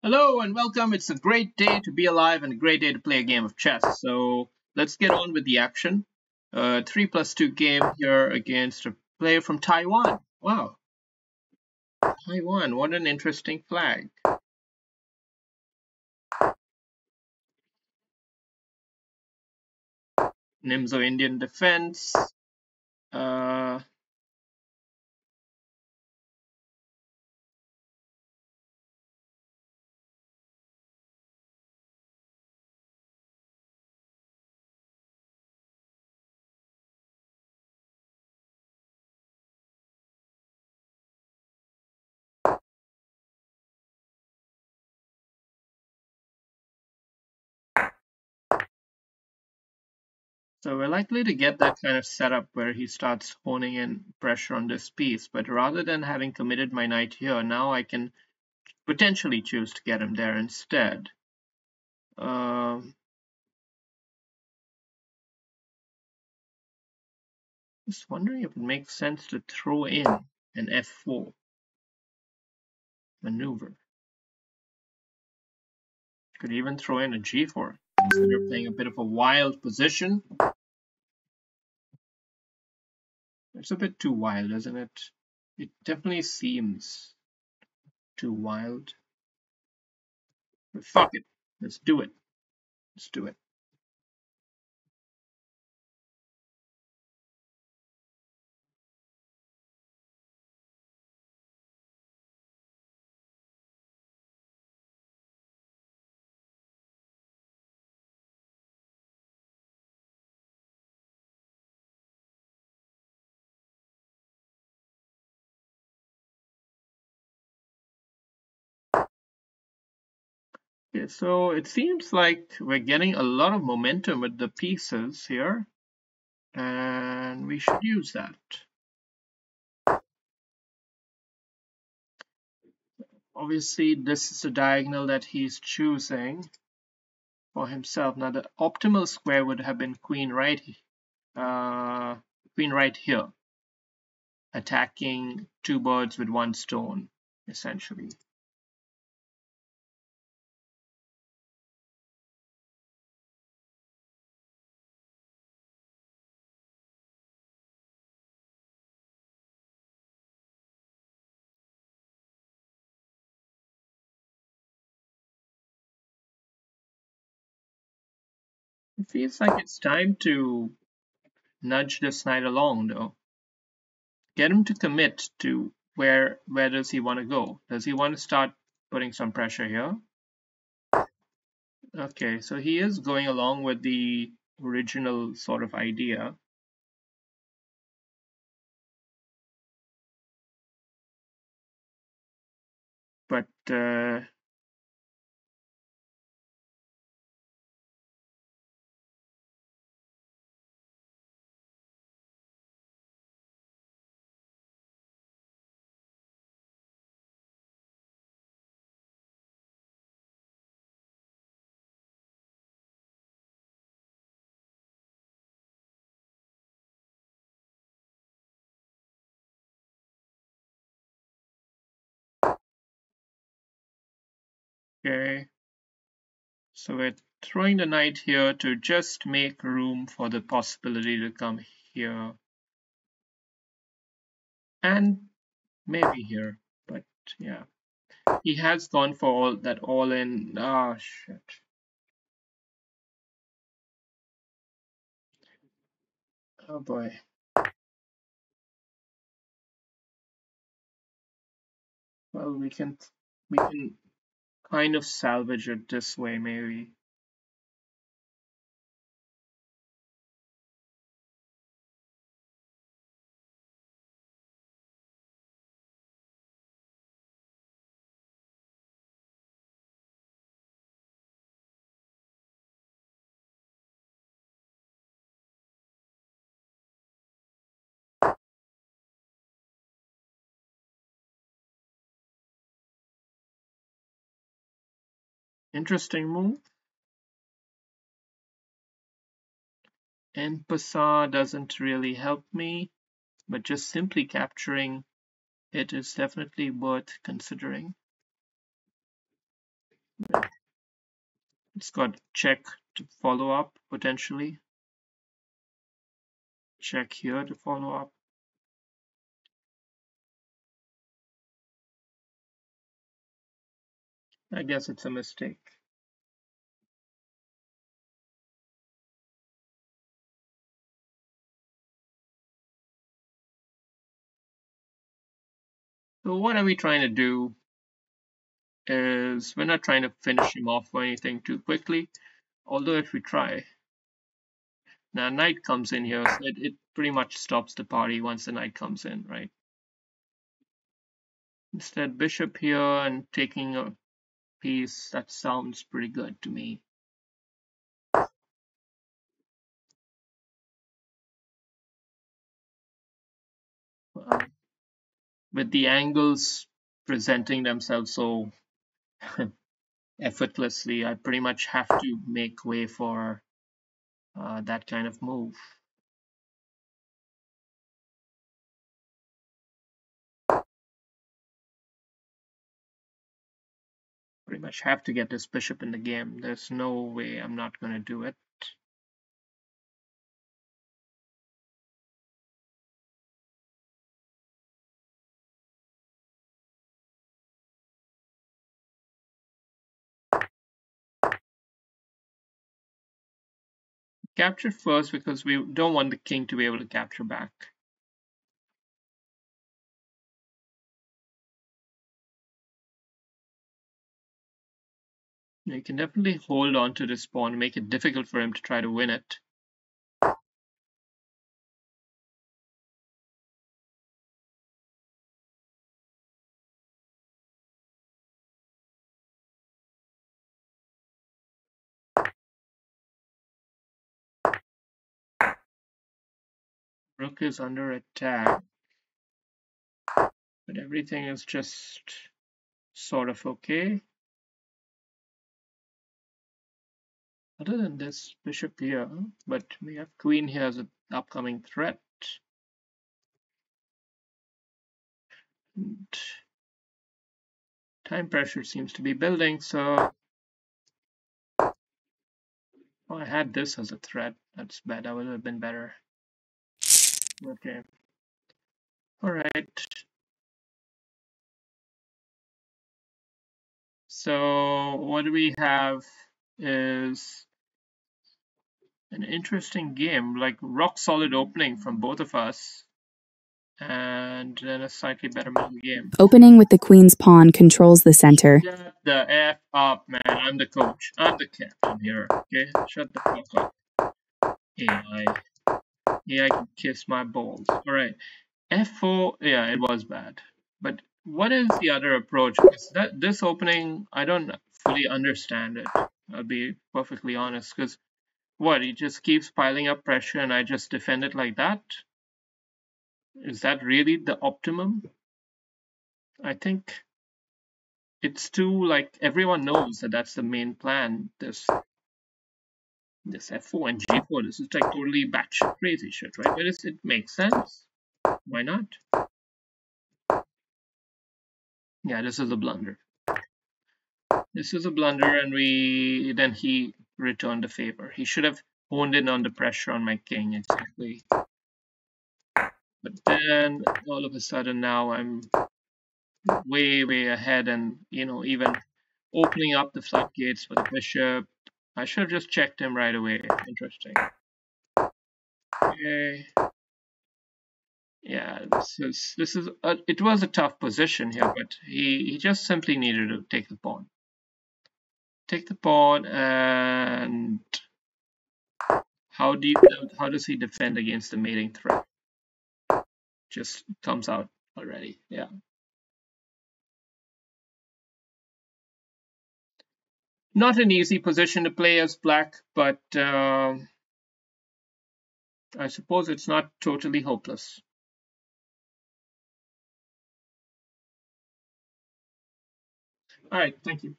Hello and welcome. It's a great day to be alive and a great day to play a game of chess. So let's get on with the action. 3+2 game here against a player from Taiwan. Wow, Taiwan, what an interesting flag. Nimzo Indian defense. Uh, so we're likely to get that kind of setup where he starts honing in pressure on this piece, but rather than having committed my knight here, now I can potentially choose to get him there instead. Just wondering if it makes sense to throw in an f4 maneuver. Could even throw in a g4. Consider playing a bit of a wild position. It's a bit too wild, isn't it? It definitely seems too wild. But fuck it. Let's do it. Let's do it. Okay, so it seems like we're getting a lot of momentum with the pieces here, and we should use that. Obviously, this is the diagonal that he's choosing for himself. Now, the optimal square would have been uh, queen right here, attacking two birds with one stone, essentially. It feels like it's time to nudge this knight along, though. Get him to commit to where does he want to go? Does he want to start putting some pressure here? Okay, so he is going along with the original sort of idea. But okay, so we're throwing the knight here to just make room for the possibility to come here. And maybe here, but yeah. He has gone for all that all in. Ah, shit. Oh boy. Well, we can kind of salvage it this way, maybe. Interesting move. En passant doesn't really help me, but just simply capturing it is definitely worth considering. It's got check to follow up, potentially. Check here to follow up. I guess it's a mistake. So what are we trying to do is we're not trying to finish him off or anything too quickly. Although if we try, now knight comes in here, so it pretty much stops the party once the knight comes in, right? Instead, bishop here and taking a piece, that sounds pretty good to me. With the angles presenting themselves so effortlessly, I pretty much have to make way for that kind of move. Pretty much have to get this bishop in the game. There's no way I'm not going to do it. Capture first because we don't want the king to be able to capture back. You can definitely hold on to this pawn, make it difficult for him to try to win it. Rook is under attack, but everything is just sort of okay. Other than this bishop here, but we have queen here as an upcoming threat. And time pressure seems to be building, so I had this as a threat. That's bad. That would have been better. Okay. All right. So what we have is an interesting game, like rock solid opening from both of us, and then a slightly better middle game. Opening with the queen's pawn controls the center. Shut the F up, man. I'm the coach. I'm the captain here. Okay? Shut the fuck up. AI. AI can kiss my balls. Alright. F4, yeah, it was bad. But what is the other approach? Because this opening, I don't fully understand it. I'll be perfectly honest. Because what, he just keeps piling up pressure and I just defend it like that? Is that really the optimum? I think it's too, like, everyone knows that that's the main plan. This F4 and G4, this is like totally batshit crazy shit, right? But it makes sense. Why not? Yeah, this is a blunder. This is a blunder, and then he returned the favor. He should have honed in on the pressure on my king, exactly. But then, all of a sudden, now I'm way, way ahead, and, you know, even opening up the floodgates for the bishop. I should have just checked him right away. Interesting. Okay. Yeah, it was a tough position here, but he just simply needed to take the pawn. Take the pawn, and how does he defend against the mating threat? Just comes out already. Yeah. Not an easy position to play as black, but I suppose it's not totally hopeless. All right, thank you.